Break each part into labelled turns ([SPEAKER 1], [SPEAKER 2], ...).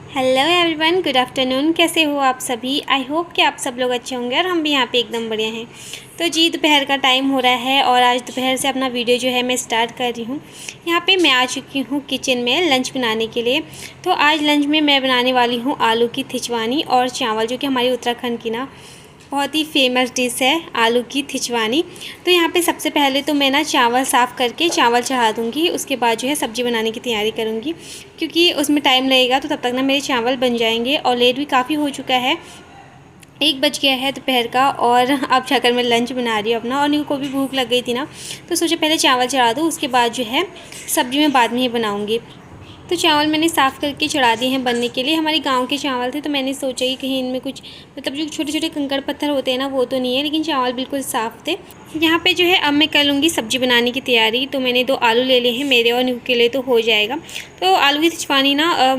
[SPEAKER 1] Hello everyone, good afternoon. कैसे हो आप सभी? आई होप कि आप सब लोग अच्छे होंगे और हम भी यहाँ पे एकदम बढ़िया हैं। तो जी, दोपहर का टाइम हो रहा है और आज दोपहर से अपना वीडियो जो है मैं स्टार्ट कर रही हूँ। यहाँ पे मैं आ चुकी हूँ किचन में लंच बनाने के लिए। तो आज लंच में मैं बनाने वाली हूँ आलू की थिचवानी और चावल, जो कि हमारी उत्तराखंड की ना बहुत ही फेमस डिश है, आलू की थिचवानी। तो यहाँ पे सबसे पहले तो मैं ना चावल साफ़ करके चावल चढ़ा दूँगी। उसके बाद जो है सब्ज़ी बनाने की तैयारी करूँगी, क्योंकि उसमें टाइम लगेगा। तो तब तक ना मेरे चावल बन जाएंगे और लेट भी काफ़ी हो चुका है, 1 बज गया है दोपहर का। और अब जाकर मैं लंच बना रही हूँ अपना, और इनको भी भूख लग गई थी ना, तो सोचा पहले चावल चढ़ा दूँ, उसके बाद जो है सब्ज़ी मैं बाद में ही बनाऊँगी। तो चावल मैंने साफ़ करके चढ़ा दिए हैं बनने के लिए। हमारे गांव के चावल थे, तो मैंने सोचा कि कहीं इनमें कुछ मतलब जो छोटे छोटे कंकड़ पत्थर होते हैं ना, वो तो नहीं है, लेकिन चावल बिल्कुल साफ़ थे। यहाँ पे जो है अब मैं कर लूँगी सब्ज़ी बनाने की तैयारी। तो मैंने 2 आलू ले लिए हैं, मेरे और न्यू के लिए तो हो जाएगा। तो आलू की थिचवानी ना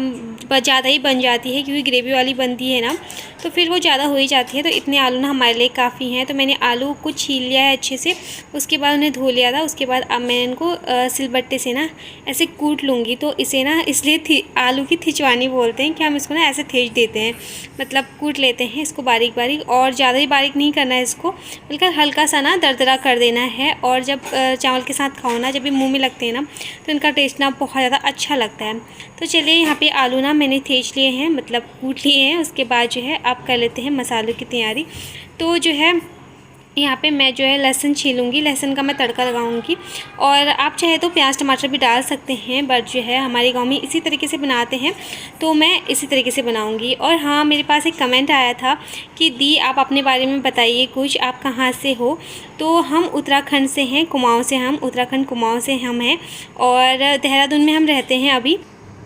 [SPEAKER 1] ज़्यादा ही बन जाती है, क्योंकि ग्रेवी वाली बनती है ना, तो फिर वो ज़्यादा हो ही जाती है। तो इतने आलू ना हमारे लिए काफ़ी हैं। तो मैंने आलू को छील लिया है अच्छे से, उसके बाद उन्हें धो लिया था। उसके बाद अब मैं इनको सिलबट्टे से ना ऐसे कूट लूँगी। तो इसे ना इसलिए आलू की थिचवानी बोलते हैं कि हम इसको ना ऐसे थेच देते हैं, मतलब कूट लेते हैं इसको बारीक बारीक। और ज़्यादा ही बारीक नहीं करना है इसको, बल्कि हल्का सा ना दरदरा कर देना है। और जब चावल के साथ खाओ ना, जब ये मुँह में लगते हैं ना, तो इनका टेस्ट ना बहुत ज़्यादा अच्छा लगता है। तो चलिए, यहाँ पे आलू ना मैंने थेच लिए हैं, मतलब कूट लिए हैं। उसके बाद जो है आप कर लेते हैं मसालों की तैयारी। तो जो है यहाँ पे मैं जो है लहसुन छीलूँगी, लहसुन का मैं तड़का लगाऊँगी। और आप चाहे तो प्याज टमाटर भी डाल सकते हैं, बट जो है हमारे गांव में इसी तरीके से बनाते हैं, तो मैं इसी तरीके से बनाऊँगी। और हाँ, मेरे पास एक कमेंट आया था कि दी आप अपने बारे में बताइए कुछ, आप कहाँ से हो? तो हम उत्तराखंड से हैं, कुमाऊँ से। हम उत्तराखंड कुमाऊँ से हम हैं, और देहरादून में हम रहते हैं अभी।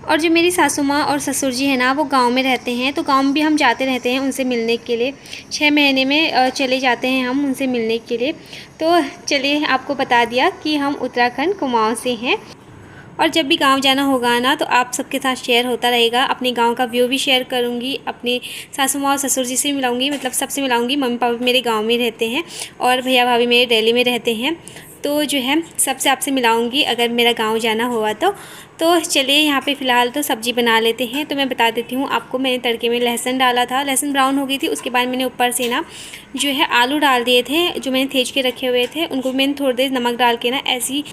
[SPEAKER 1] और जो मेरी सासू माँ और ससुर जी हैं ना, वो गांव में रहते हैं। तो गांव में भी हम जाते रहते हैं उनसे मिलने के लिए। 6 महीने में चले जाते हैं हम उनसे मिलने के लिए। तो चलिए, आपको बता दिया कि हम उत्तराखंड कुमाऊँ से हैं। और जब भी गांव जाना होगा ना, तो आप सबके साथ शेयर होता रहेगा। अपने गांव का व्यू भी शेयर करूंगी, अपने सासू माँ और ससुर जी से मिलाऊंगी, मतलब सबसे मिलाऊंगी। मम्मी पापा मेरे गांव में रहते हैं और भैया भाभी मेरे दिल्ली में रहते हैं। तो जो है सबसे आपसे मिलाऊंगी अगर मेरा गांव जाना हुआ तो चलिए, यहाँ पे फ़िलहाल तो सब्ज़ी बना लेते हैं। तो मैं बता देती हूँ आपको, मैंने तड़के में लहसुन डाला था, लहसुन ब्राउन हो गई थी। उसके बाद मैंने ऊपर से ना जो है आलू डाल दिए थे, जो मैंने थेच के रखे हुए थे। उनको मैंने थोड़ी देर नमक डाल के ना ऐसी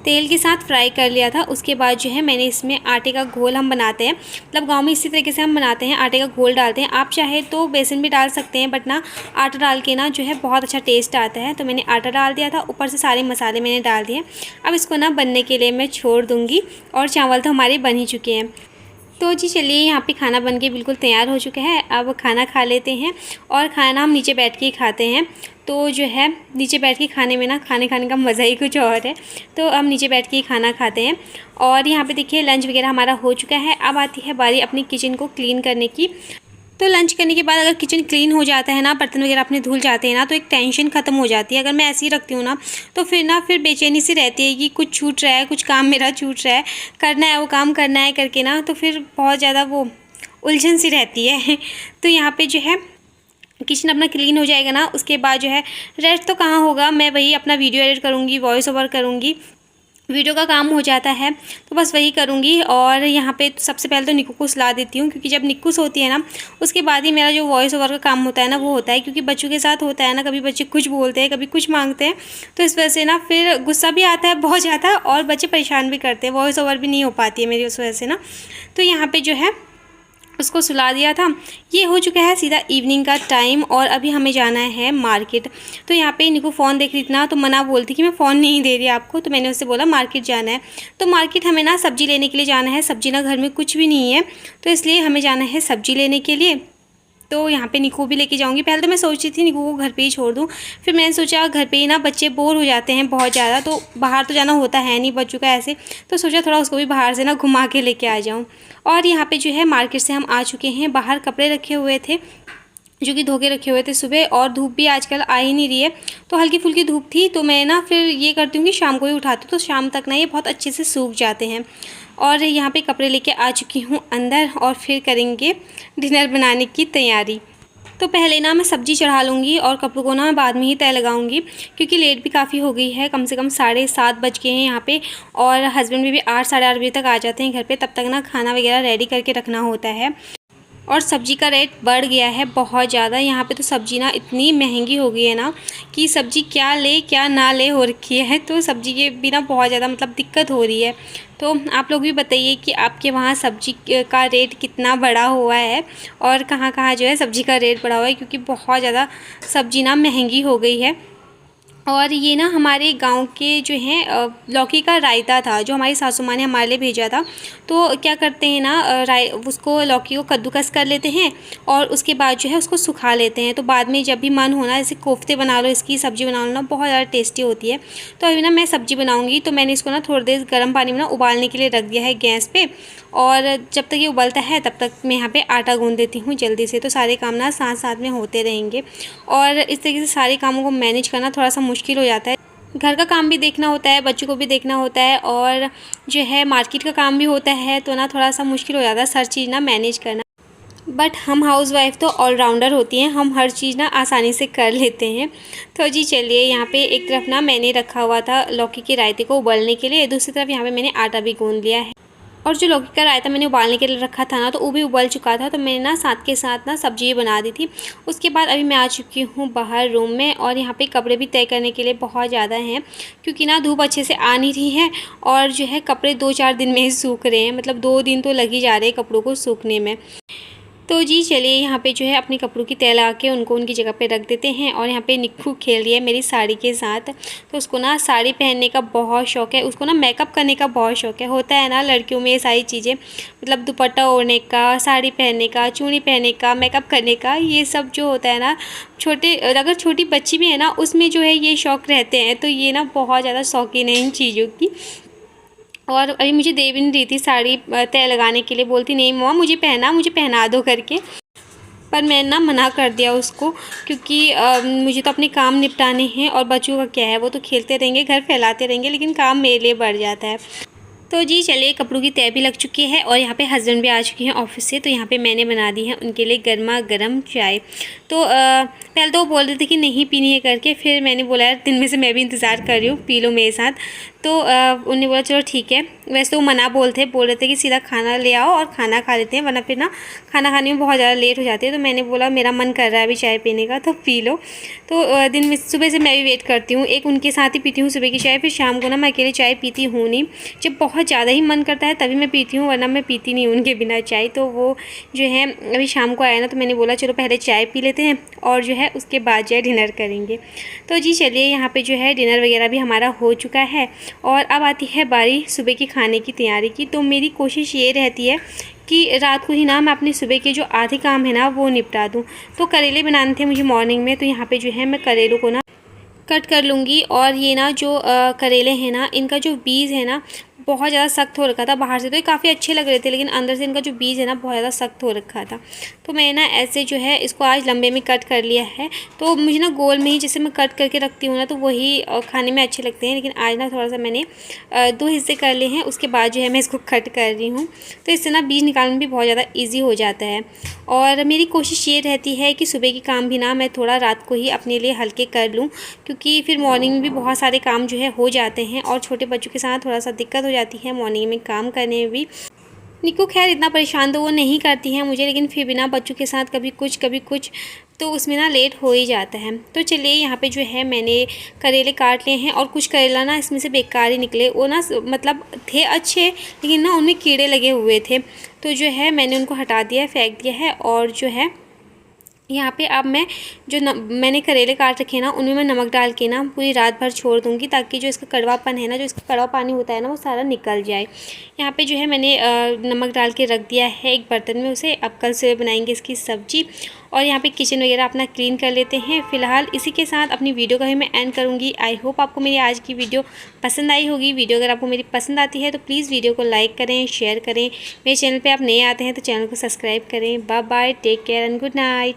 [SPEAKER 1] तेल के साथ फ्राई कर लिया था। उसके बाद जो है मैंने इसमें आटे का घोल हम बनाते हैं, मतलब गांव में इसी तरीके से हम बनाते हैं, आटे का घोल डालते हैं। आप चाहे तो बेसन भी डाल सकते हैं, बट ना आटा डाल के ना जो है बहुत अच्छा टेस्ट आता है। तो मैंने आटा डाल दिया था, ऊपर से सारे मसाले मैंने डाल दिए। अब इसको ना बनने के लिए मैं छोड़ दूँगी। और चावल तो हमारे बन ही चुके हैं। तो जी चलिए, यहाँ पे खाना बन के बिल्कुल तैयार हो चुका है। अब खाना खा लेते हैं, और खाना हम नीचे बैठ के ही खाते हैं। तो जो है नीचे बैठ के खाने में ना, खाने का मज़ा ही कुछ और है। तो हम नीचे बैठ के ही खाना खाते हैं। और यहाँ पे देखिए लंच वगैरह हमारा हो चुका है। अब आती है बारी अपनी किचन को क्लीन करने की। तो लंच करने के बाद अगर किचन क्लीन हो जाता है ना, बर्तन वगैरह अपने धुल जाते हैं ना, तो एक टेंशन ख़त्म हो जाती है। अगर मैं ऐसे ही रखती हूँ ना, तो फिर बेचैनी सी रहती है कि कुछ छूट रहा है, कुछ काम मेरा छूट रहा है, करना है वो काम करना है करके ना, तो फिर बहुत ज़्यादा वो उलझन सी रहती है। तो यहाँ पे जो है किचन अपना क्लीन हो जाएगा ना, उसके बाद जो है रेस्ट तो कहाँ होगा, मैं वही अपना वीडियो एडिट करूँगी, वॉइस ओवर करूँगी, वीडियो का काम हो जाता है, तो बस वही करूँगी। और यहाँ पे सबसे पहले तो निक्कू को सुला देती हूँ, क्योंकि जब निक्कू सोती है ना, उसके बाद ही मेरा जो वॉइस ओवर का काम होता है ना, वो होता है। क्योंकि बच्चों के साथ होता है ना, कभी बच्चे कुछ बोलते हैं, कभी कुछ मांगते हैं, तो इस वजह से ना फिर गुस्सा भी आता है बहुत ज़्यादा, और बच्चे परेशान भी करते हैं, वॉइस ओवर भी नहीं हो पाती है मेरी उस वजह से ना। तो यहाँ पर जो है उसको सुला दिया था। ये हो चुका है सीधा इवनिंग का टाइम, और अभी हमें जाना है मार्केट। तो यहाँ पे निको फ़ोन देख रही थी ना, तो मना बोलती कि मैं फ़ोन नहीं दे रही आपको। तो मैंने उससे बोला मार्केट जाना है। तो मार्केट हमें ना सब्ज़ी लेने के लिए जाना है। सब्ज़ी ना घर में कुछ भी नहीं है, तो इसलिए हमें जाना है सब्ज़ी लेने के लिए। तो यहाँ पे निको भी लेके जाऊँगी। पहले तो मैं सोच रही थी निको को घर पे ही छोड़ दूँ, फिर मैंने सोचा घर पे ही ना बच्चे बोर हो जाते हैं बहुत ज़्यादा, तो बाहर तो जाना होता है नहीं बच्चों का ऐसे, तो सोचा थोड़ा उसको भी बाहर से ना घुमा के लेके आ जाऊँ। और यहाँ पे जो है मार्केट से हम आ चुके हैं। बाहर कपड़े रखे हुए थे, जो कि धो के रखे हुए थे सुबह, और धूप भी आजकल आ ही नहीं रही है, तो हल्की फुल्की धूप थी। तो मैं ना फिर ये करती हूँ कि शाम को ही उठाती हूँ, तो शाम तक ना ये बहुत अच्छे से सूख जाते हैं। और यहाँ पे कपड़े लेके आ चुकी हूँ अंदर, और फिर करेंगे डिनर बनाने की तैयारी। तो पहले ना मैं सब्ज़ी चढ़ा लूँगी, और कपड़ों को ना मैं बाद में ही तय लगाऊँगी, क्योंकि लेट भी काफ़ी हो गई है। कम से कम 7:30 बज गए हैं यहाँ पे, और हस्बैंड भी 8 साढ़े 8 बजे तक आ जाते हैं घर पे। तब तक ना खाना वगैरह रेडी करके रखना होता है। और सब्ज़ी का रेट बढ़ गया है बहुत ज़्यादा। यहाँ पे तो सब्ज़ी ना इतनी महंगी हो गई है ना कि सब्ज़ी क्या ले क्या ना ले हो रखी है। तो सब्ज़ी के बिना बहुत ज़्यादा मतलब दिक्कत हो रही है। तो आप लोग भी बताइए कि आपके वहाँ सब्ज़ी का रेट कितना बढ़ा हुआ है और कहाँ-कहाँ जो है सब्ज़ी का रेट बढ़ा हुआ है, क्योंकि बहुत ज़्यादा सब्ज़ी ना महंगी हो गई है। और ये ना हमारे गांव के जो हैं लौकी का रायता था जो हमारी सासू माँ ने हमारे लिए भेजा था। तो क्या करते हैं ना उसको लौकी को कद्दूकस कर लेते हैं और उसके बाद जो है उसको सुखा लेते हैं। तो बाद में जब भी मन होना जैसे कोफ्ते बना लो, इसकी सब्ज़ी बना लो ना, बहुत ज़्यादा टेस्टी होती है। तो अभी ना मैं सब्ज़ी बनाऊँगी तो मैंने इसको ना थोड़ी देर गर्म पानी में ना उबालने के लिए रख दिया है गैस पर। और जब तक ये उबलता है तब तक मैं यहाँ पे आटा गूँध देती हूँ जल्दी से। तो सारे काम ना साथ साथ में होते रहेंगे और इस तरीके से सारे कामों को मैनेज करना थोड़ा सा मुश्किल हो जाता है। घर का काम भी देखना होता है, बच्चों को भी देखना होता है और जो है मार्केट का काम भी होता है। तो ना थोड़ा सा मुश्किल हो जाता है हर चीज़ ना मैनेज करना। बट हम हाउसवाइफ तो ऑलराउंडर होती हैं, हम हर चीज़ ना आसानी से कर लेते हैं। तो जी चलिए, यहाँ पे एक तरफ ना मैंने रखा हुआ था लौकी के रायते को उबलने के लिए, दूसरी तरफ यहाँ पे मैंने आटा भी गूँध लिया है। और जो लौकी का रायता मैंने उबालने के लिए रखा था ना, तो वो भी उबल चुका था। तो मैंने ना साथ के साथ ना सब्जी बना दी थी। उसके बाद अभी मैं आ चुकी हूँ बाहर रूम में और यहाँ पे कपड़े भी तय करने के लिए बहुत ज़्यादा हैं, क्योंकि ना धूप अच्छे से आ नहीं रही है और जो है कपड़े 2-4 दिन में ही सूख रहे हैं। मतलब 2 दिन तो लग ही जा रहे हैं कपड़ों को सूखने में। तो जी चलिए, यहाँ पे जो है अपने कपड़ों की तह लगा के उनको उनकी जगह पे रख देते हैं। और यहाँ पे निक्कू खेल रही है मेरी साड़ी के साथ। तो उसको ना साड़ी पहनने का बहुत शौक़ है, उसको ना मेकअप करने का बहुत शौक़ है। होता है ना लड़कियों में ये सारी चीज़ें, मतलब दुपट्टा ओढ़ने का, साड़ी पहनने का, चूड़ी पहनने का, मेकअप करने का, ये सब जो होता है ना, अगर छोटी बच्ची भी है ना उसमें जो है ये शौक़ रहते हैं। तो ये ना बहुत ज़्यादा शौकीन है इन चीज़ों की। और अभी मुझे दे भी नहीं रही थी साड़ी तय लगाने के लिए, बोलती नहीं मम्मा मुझे पहना दो करके। पर मैंने ना मना कर दिया उसको, क्योंकि मुझे तो अपने काम निपटाने हैं और बच्चों का क्या है, वो तो खेलते रहेंगे, घर फैलाते रहेंगे, लेकिन काम मेरे लिए बढ़ जाता है। तो जी चलिए, कपड़ों की तय भी लग चुकी है और यहाँ पे हस्बैंड भी आ चुके हैं ऑफिस से। तो यहाँ पे मैंने बना दी है उनके लिए गर्मा गर्म चाय। तो पहले तो वो बोल रहे थे कि नहीं पीनी है करके, फिर मैंने बोला यार दिन में से मैं भी इंतज़ार कर रही हूँ, पी लो मेरे साथ। तो उन्होंने बोला चलो ठीक है। वैसे तो वो मना बोल रहे थे कि सीधा खाना ले आओ और खाना खा लेते हैं, वरना फिर ना खाना खाने में बहुत ज़्यादा लेट हो जाती है। तो मैंने बोला मेरा मन कर रहा है अभी चाय पीने का, तो पी लो। तो दिन में सुबह से मैं भी वेट करती हूँ, एक उनके साथ ही पीती हूँ सुबह की चाय, फिर शाम को ना मैं अकेले चाय पीती हूँ नहीं। जब बहुत ज़्यादा ही मन करता है तभी मैं पीती हूँ, वरना मैं पीती नहीं उनके बिना चाय। तो वो जो है अभी शाम को आया ना, तो मैंने बोला चलो पहले चाय पी लेते हैं और जो है उसके बाद जो है डिनर करेंगे। तो जी चलिए, यहाँ पे जो है डिनर वगैरह भी हमारा हो चुका है और अब आती है बारी सुबह की खाने की तैयारी की। तो मेरी कोशिश ये रहती है कि रात को ही ना मैं अपने सुबह के जो आधे काम है ना वो निपटा दूँ। तो करेले बनाने थे मुझे मॉर्निंग में, तो यहाँ पे जो है मैं करेलों को ना कट कर लूँगी। और ये ना जो करेले हैं ना, इनका जो बीज है ना बहुत ज़्यादा सख्त हो रखा था। बाहर से तो ये काफ़ी अच्छे लग रहे थे, लेकिन अंदर से इनका जो बीज है ना बहुत ज़्यादा सख्त हो रखा था। तो मैंने ना ऐसे जो है इसको आज लंबे में कट कर लिया है। तो मुझे ना गोल में ही जैसे मैं कट करके रखती हूँ ना, तो वही खाने में अच्छे लगते हैं। लेकिन आज ना थोड़ा सा मैंने 2 हिस्से कर लिए हैं, उसके बाद जो है मैं इसको कट कर रही हूँ। तो इससे ना बीज निकालना भी बहुत ज़्यादा ईजी हो जाता है। और मेरी कोशिश ये रहती है कि सुबह के काम भी ना मैं थोड़ा रात को ही अपने लिए हल्के कर लूँ, क्योंकि फिर मॉर्निंग में भी बहुत सारे काम जो है हो जाते हैं और छोटे बच्चों के साथ थोड़ा सा दिक्कत हो जाती है मॉर्निंग में काम करने में भी। निक्कू खैर इतना परेशान तो वो नहीं करती हैं मुझे, लेकिन फिर भी ना बच्चों के साथ कभी कुछ तो उसमें ना लेट हो ही जाता है। तो चलिए, यहाँ पे जो है मैंने करेले काट लिए हैं और कुछ करेला ना इसमें से बेकार ही निकले। वो ना मतलब थे अच्छे, लेकिन ना उनमें कीड़े लगे हुए थे। तो जो है मैंने उनको हटा दिया है, फेंक दिया है। और जो है यहाँ पे अब मैं जो मैंने करेले काट रखे हैं ना, उनमें मैं नमक डाल के ना पूरी रात भर छोड़ दूँगी, ताकि जो इसका कड़वापन है ना, जो इसका कड़वा पानी होता है ना, वो सारा निकल जाए। यहाँ पे जो है मैंने नमक डाल के रख दिया है एक बर्तन में उसे। अब कल से बनाएंगे इसकी सब्ज़ी। और यहाँ पे किचन वगैरह अपना क्लीन कर लेते हैं। फ़िलहाल इसी के साथ अपनी वीडियो का ही मैं एंड करूँगी। आई होप आपको मेरी आज की वीडियो पसंद आई होगी। वीडियो अगर आपको मेरी पसंद आती है तो प्लीज़ वीडियो को लाइक करें, शेयर करें। मेरे चैनल पे आप नए आते हैं तो चैनल को सब्सक्राइब करें। Bye bye, take care and good night.